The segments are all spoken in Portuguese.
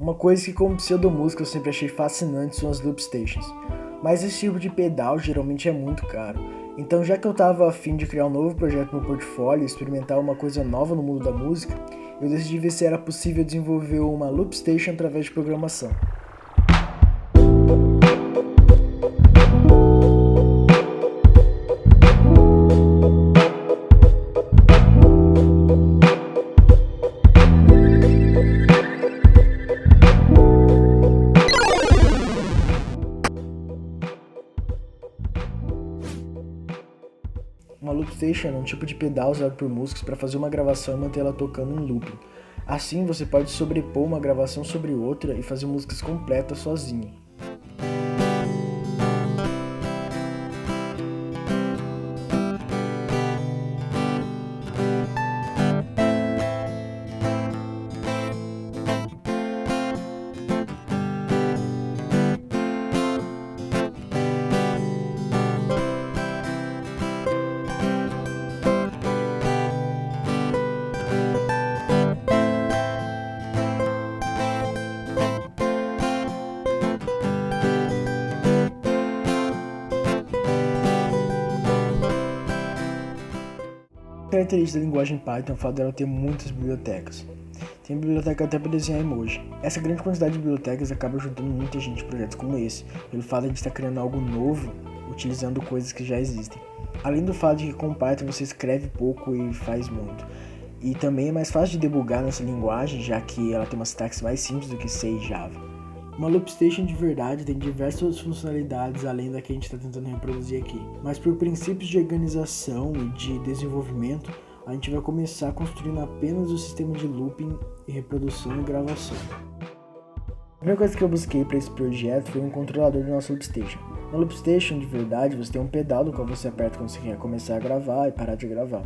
Uma coisa que como pseudomúsica eu sempre achei fascinante são as loop stations, mas esse tipo de pedal geralmente é muito caro. Então, já que eu estava a fim de criar um novo projeto no meu portfólio e experimentar uma coisa nova no mundo da música, eu decidi ver se era possível desenvolver uma loop station através de programação. Uma loop station é um tipo de pedal usado por músicos para fazer uma gravação e manter ela tocando em looping. Assim, você pode sobrepor uma gravação sobre outra e fazer músicas completas sozinho. A característica da linguagem Python é o fato dela ter muitas bibliotecas. Tem biblioteca até para desenhar emoji. Essa grande quantidade de bibliotecas acaba ajudando muita gente em projetos como esse, pelo fato de a gente estar criando algo novo utilizando coisas que já existem. Além do fato de que com Python você escreve pouco e faz muito. E também é mais fácil de debugar nessa linguagem, já que ela tem uma sintaxe mais simples do que C e Java. Uma loop station de verdade tem diversas funcionalidades além da que a gente está tentando reproduzir aqui. Mas por princípios de organização e de desenvolvimento, a gente vai começar construindo apenas o sistema de looping e reprodução e gravação. A primeira coisa que eu busquei para esse projeto foi um controlador de nossa loop station. Na loop station de verdade você tem um pedal do qual você aperta quando você quer começar a gravar e parar de gravar.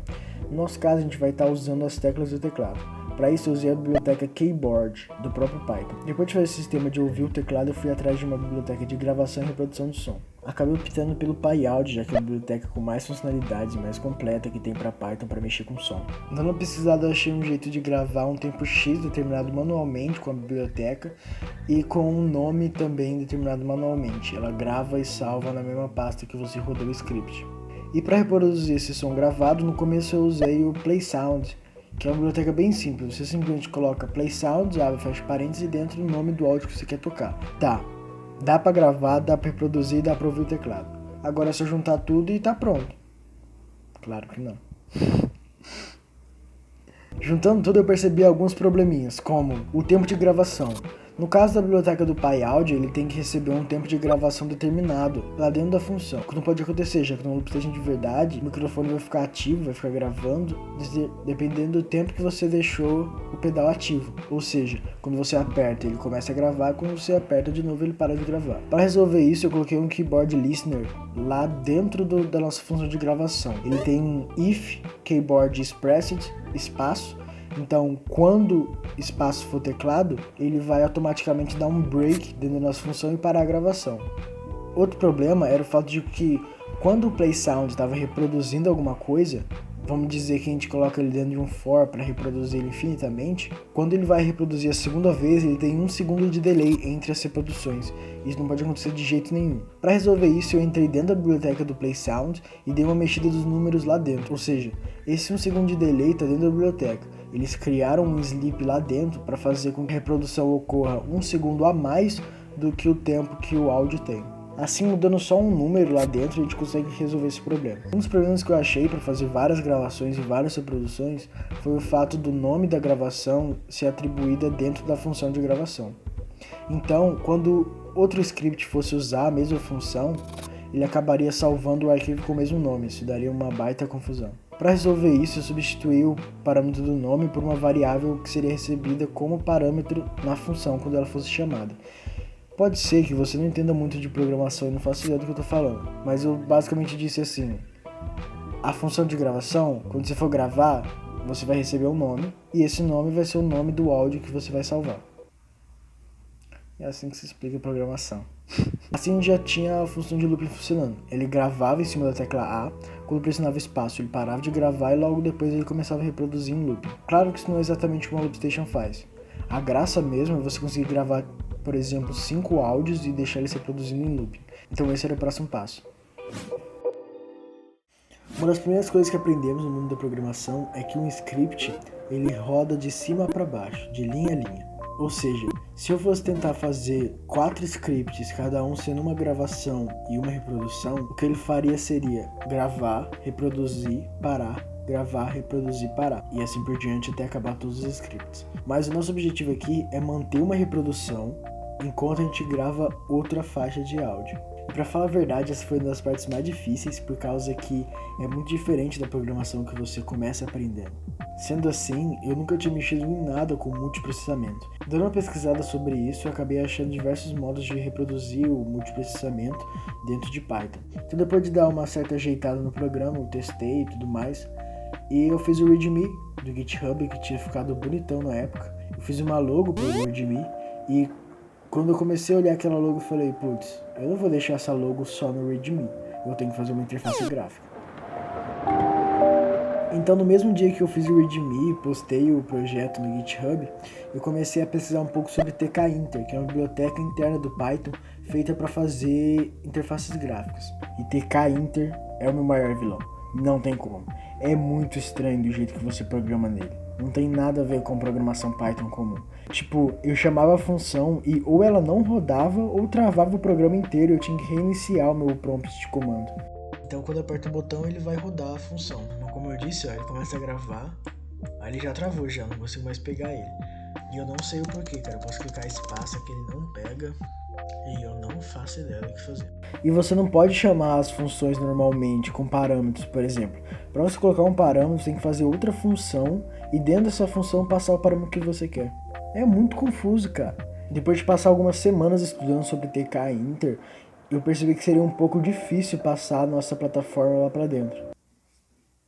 No nosso caso a gente vai estar usando as teclas do teclado. Para isso eu usei a biblioteca Keyboard do próprio Python. Depois de fazer esse sistema de ouvir o teclado, eu fui atrás de uma biblioteca de gravação e reprodução de som. Acabei optando pelo PyAudio, já que é a biblioteca com mais funcionalidades e mais completa que tem para Python para mexer com som. Dando uma pesquisada, eu achei um jeito de gravar um tempo X determinado manualmente com a biblioteca e com um nome também determinado manualmente. Ela grava e salva na mesma pasta que você rodou o script. E para reproduzir esse som gravado, no começo eu usei o PlaySound, que é uma biblioteca bem simples. Você simplesmente coloca play sounds, abre, fecha parênteses e dentro do nome do áudio que você quer tocar. Dá pra gravar, dá pra reproduzir e dá pra ouvir o teclado. Agora é só juntar tudo e tá pronto. Claro que não. Juntando tudo eu percebi alguns probleminhas, como o tempo de gravação. No caso da biblioteca do PyAudio, ele tem que receber um tempo de gravação determinado lá dentro da função. O que não pode acontecer, já que no loop station de verdade, o microfone vai ficar ativo, vai ficar gravando, dependendo do tempo que você deixou o pedal ativo. Ou seja, quando você aperta ele começa a gravar, e quando você aperta de novo ele para de gravar. Para resolver isso eu coloquei um keyboard listener lá dentro da nossa função de gravação. Ele tem um if keyboard expressed espaço. Então, quando espaço for teclado, ele vai automaticamente dar um break dentro da nossa função e parar a gravação. Outro problema era o fato de que quando o play sound estava reproduzindo alguma coisa, vamos dizer que a gente coloca ele dentro de um for para reproduzir ele infinitamente, quando ele vai reproduzir a segunda vez, ele tem 1 segundo de delay entre as reproduções. Isso não pode acontecer de jeito nenhum. Para resolver isso, eu entrei dentro da biblioteca do play sound e dei uma mexida dos números lá dentro. Ou seja, esse 1 segundo de delay está dentro da biblioteca. Eles criaram um sleep lá dentro para fazer com que a reprodução ocorra 1 segundo a mais do que o tempo que o áudio tem. Assim, mudando só um número lá dentro, a gente consegue resolver esse problema. Um dos problemas que eu achei para fazer várias gravações e várias reproduções foi o fato do nome da gravação ser atribuída dentro da função de gravação. Então, quando outro script fosse usar a mesma função, ele acabaria salvando o arquivo com o mesmo nome, isso daria uma baita confusão. Para resolver isso, eu substituí o parâmetro do nome por uma variável que seria recebida como parâmetro na função quando ela fosse chamada. Pode ser que você não entenda muito de programação e não faça ideia do que eu estou falando, mas eu basicamente disse assim: a função de gravação, quando você for gravar, você vai receber um nome, e esse nome vai ser o nome do áudio que você vai salvar. É assim que se explica a programação. Assim já tinha a função de looping funcionando. Ele gravava em cima da tecla A, quando pressionava espaço ele parava de gravar e logo depois ele começava a reproduzir em looping. Claro que isso não é exatamente o que uma loop station faz, A graça mesmo é você conseguir gravar, por exemplo, 5 áudios e deixar eles reproduzindo em looping. Então esse era o próximo passo. Uma das primeiras coisas que aprendemos no mundo da programação é que um script ele roda de cima para baixo, de linha a linha. Ou seja, se eu fosse tentar fazer 4 scripts, cada um sendo uma gravação e uma reprodução, o que ele faria seria gravar, reproduzir, parar, gravar, reproduzir, parar, e assim por diante até acabar todos os scripts. Mas o nosso objetivo aqui é manter uma reprodução enquanto a gente grava outra faixa de áudio. E pra falar a verdade, essa foi uma das partes mais difíceis, por causa que é muito diferente da programação que você começa aprendendo. Sendo assim, eu nunca tinha mexido em nada com multiprocessamento. Dando uma pesquisada sobre isso, eu acabei achando diversos modos de reproduzir o multiprocessamento dentro de Python. Então depois de dar uma certa ajeitada no programa, eu testei e tudo mais, e eu fiz o README do GitHub, que tinha ficado bonitão na época. Eu fiz uma logo pro README e quando eu comecei a olhar aquela logo, eu falei, putz, eu não vou deixar essa logo só no README, eu tenho que fazer uma interface gráfica. Então, no mesmo dia que eu fiz o README e postei o projeto no GitHub, eu comecei a pesquisar um pouco sobre tkinter, que é uma biblioteca interna do Python feita para fazer interfaces gráficas. E tkinter é o meu maior vilão, não tem como. É muito estranho do jeito que você programa nele. Não tem nada a ver com programação Python comum. Tipo, eu chamava a função e ou ela não rodava ou travava o programa inteiro e eu tinha que reiniciar o meu prompt de comando. Então quando eu aperto o botão ele vai rodar a função. Mas como eu disse, ó, ele começa a gravar, aí ele já travou já, não consigo mais pegar ele. E eu não sei o porquê, cara. Eu posso clicar espaço que ele não pega e eu não faço ideia do que fazer. E você não pode chamar as funções normalmente com parâmetros, por exemplo. Para você colocar um parâmetro, você tem que fazer outra função e dentro dessa função passar o parâmetro que você quer. É muito confuso, cara. Depois de passar algumas semanas estudando sobre tkinter, eu percebi que seria um pouco difícil passar a nossa plataforma lá pra dentro.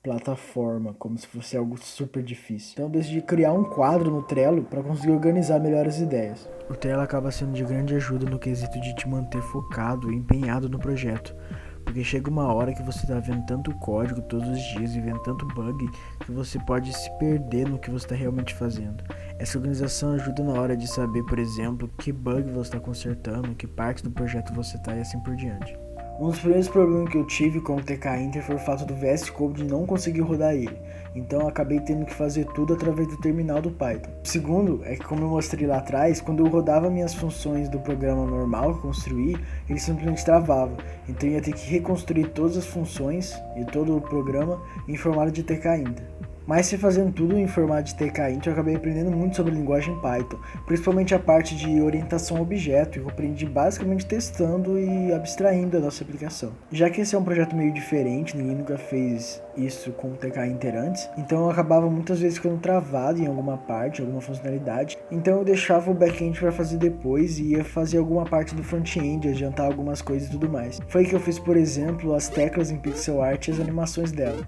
Plataforma, como se fosse algo super difícil. Então eu decidi criar um quadro no Trello para conseguir organizar melhor as ideias. O Trello acaba sendo de grande ajuda no quesito de te manter focado e empenhado no projeto. Porque chega uma hora que você tá vendo tanto código todos os dias e vendo tanto bug que você pode se perder no que você está realmente fazendo. Essa organização ajuda na hora de saber, por exemplo, que bug você está consertando, que parte do projeto você está e assim por diante. Um dos primeiros problemas que eu tive com o tkinter foi o fato do VS Code não conseguir rodar ele, então eu acabei tendo que fazer tudo através do terminal do Python. O segundo é que, como eu mostrei lá atrás, quando eu rodava minhas funções do programa normal que construí, ele simplesmente travava, então eu ia ter que reconstruir todas as funções e todo o programa em formato de tkinter. Mas se fazendo tudo em formato de tkinter, eu acabei aprendendo muito sobre a linguagem Python, principalmente a parte de orientação a objeto, que eu aprendi basicamente testando e abstraindo a nossa aplicação. Já que esse é um projeto meio diferente, ninguém nunca fez isso com o tkinter antes, então eu acabava muitas vezes ficando travado em alguma parte, alguma funcionalidade, então eu deixava o back-end para fazer depois e ia fazer alguma parte do front-end, adiantar algumas coisas e tudo mais. Foi aí que eu fiz, por exemplo, as teclas em pixel art e as animações dela.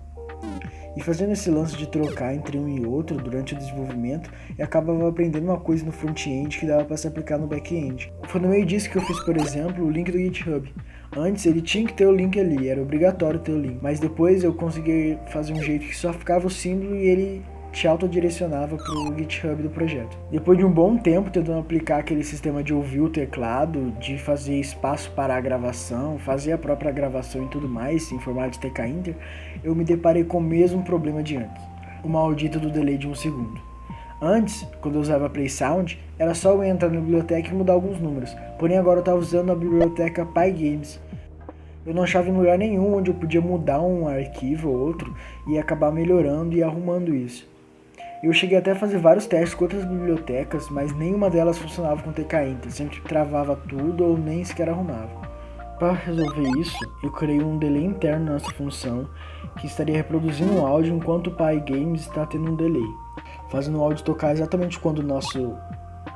E fazendo esse lance de trocar entre um e outro durante o desenvolvimento, eu acabava aprendendo uma coisa no front-end que dava para se aplicar no back-end. Foi no meio disso que eu fiz, por exemplo, o link do GitHub. Antes ele tinha que ter o link ali, era obrigatório ter o link, mas depois eu consegui fazer um jeito que só ficava o símbolo e ele te autodirecionava para o GitHub do projeto. Depois de um bom tempo tentando aplicar aquele sistema de ouvir o teclado, de fazer espaço para a gravação, fazer a própria gravação e tudo mais, em formato de tkinter, eu me deparei com o mesmo problema de antes, o maldito do delay de 1 segundo. Antes, quando eu usava PlaySound, era só eu entrar na biblioteca e mudar alguns números, porém agora eu estava usando a biblioteca Pygames. Eu não achava em lugar nenhum onde eu podia mudar um arquivo ou outro e acabar melhorando e arrumando isso. Eu cheguei até a fazer vários testes com outras bibliotecas, mas nenhuma delas funcionava com tkinter, sempre travava tudo ou nem sequer arrumava. Para resolver isso, eu criei um delay interno na nossa função, que estaria reproduzindo o áudio enquanto o Pygames está tendo um delay, fazendo o áudio tocar exatamente quando o nosso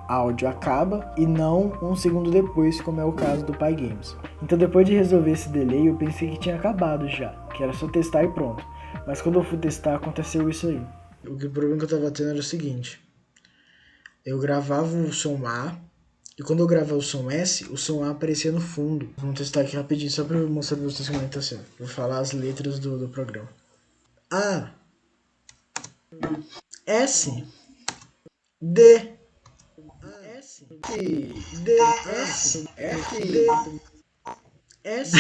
áudio acaba e não 1 segundo depois, como é o caso do Pygames. Então depois de resolver esse delay, eu pensei que tinha acabado já, que era só testar e pronto. Mas quando eu fui testar, aconteceu isso aí. O problema que eu tava tendo era o seguinte: eu gravava o som A, e quando eu gravava o som S, o som A aparecia no fundo. Vamos testar aqui rapidinho, só pra eu mostrar pra vocês como é que tá sendo. Vou falar as letras do programa. A, S, D, D, S, F, D, S,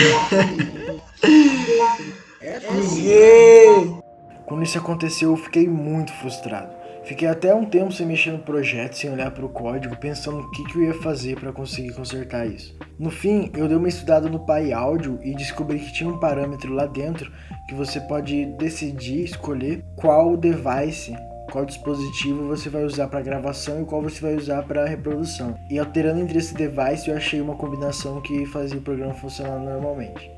Ninguém! Quando isso aconteceu, eu fiquei muito frustrado. Fiquei até um tempo sem mexer no projeto, sem olhar para o código, pensando o que eu ia fazer para conseguir consertar isso. No fim, eu dei uma estudada no PyAudio e descobri que tinha um parâmetro lá dentro que você pode decidir, escolher qual device, qual dispositivo você vai usar para gravação e qual você vai usar para reprodução. E alterando entre esse device, eu achei uma combinação que fazia o programa funcionar normalmente.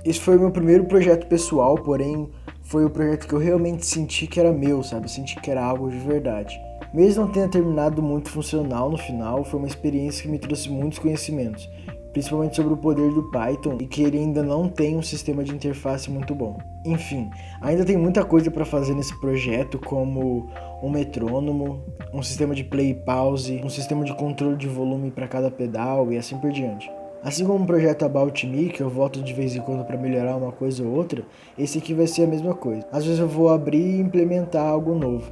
Esse foi o meu primeiro projeto pessoal, porém foi o projeto que eu realmente senti que era meu, sabe? Senti que era algo de verdade. Mesmo não tendo terminado muito funcional no final, foi uma experiência que me trouxe muitos conhecimentos, principalmente sobre o poder do Python e que ele ainda não tem um sistema de interface muito bom. Enfim, ainda tem muita coisa para fazer nesse projeto, como um metrônomo, um sistema de play e pause, um sistema de controle de volume para cada pedal e assim por diante. Assim como o projeto About Me, que eu volto de vez em quando para melhorar uma coisa ou outra, esse aqui vai ser a mesma coisa. Às vezes eu vou abrir e implementar algo novo.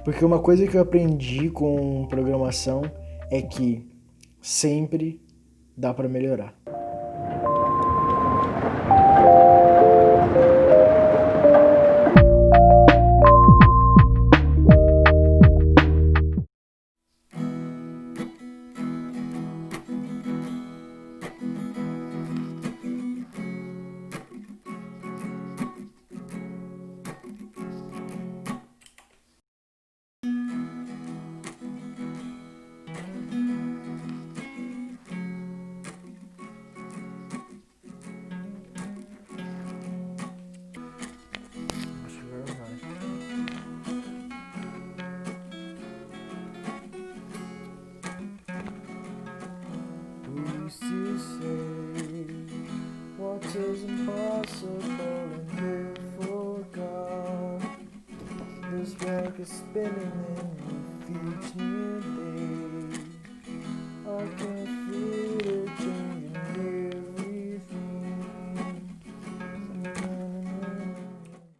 Porque uma coisa que eu aprendi com programação é que sempre dá para melhorar. To say what is impossible and therefore God. This work is spinning in with each new day. I can feel